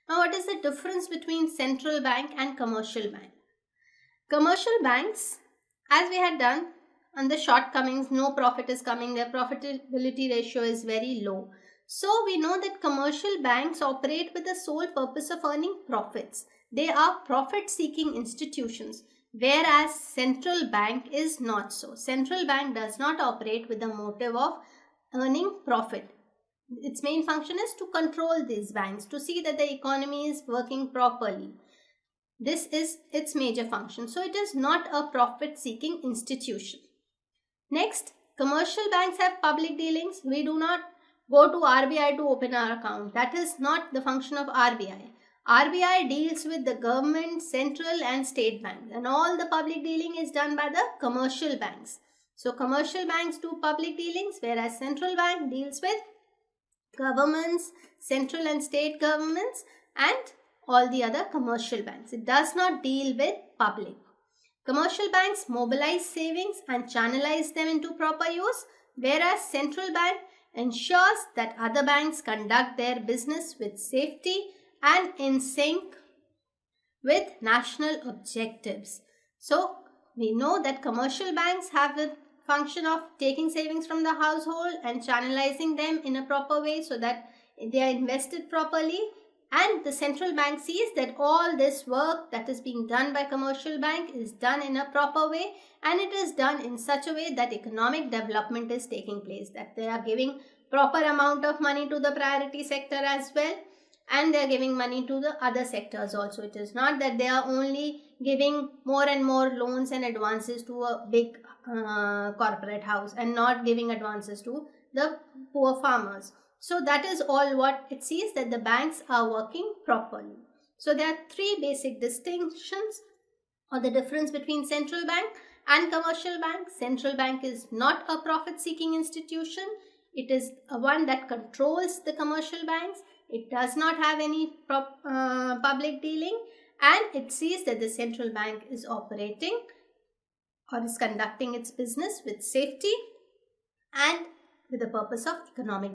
Now, what is the difference between central bank and commercial bank? Commercial banks, as we had done, on the shortcomings, no profit is coming, their profitability ratio is very low. So we know that commercial banks operate with the sole purpose of earning profits. They are profit-seeking institutions, whereas central bank is not so. Central bank does not operate with the motive of earning profit. Its main function is to control these banks, to see that the economy is working properly. This is its major function. So it is not a profit-seeking institution. Next, commercial banks have public dealings. We do not go to RBI to open our account. That is not the function of RBI. RBI deals with the government, central and state banks, and all the public dealing is done by the commercial banks. So commercial banks do public dealings, whereas central bank deals with governments, central and state governments, and all the other commercial banks. It does not deal with public. Commercial banks mobilize savings and channelize them into proper use, whereas central bank ensures that other banks conduct their business with safety and in sync with national objectives. So we know that commercial banks have the function of taking savings from the household and channelizing them in a proper way so that they are invested properly, and the central bank sees that all this work that is being done by commercial bank is done in a proper way, and it is done in such a way that economic development is taking place, that they are giving proper amount of money to the priority sector as well, and they are giving money to the other sectors also. It is not that they are only giving more and more loans and advances to a big corporate house and not giving advances to the poor farmers. So that is all what it sees, that the banks are working properly. So there are three basic distinctions or the difference between central bank and commercial bank. Central bank is not a profit-seeking institution. It is one that controls the commercial banks. It does not have any public dealing, and it sees that the central bank is operating or is conducting its business with safety and with the purpose of economic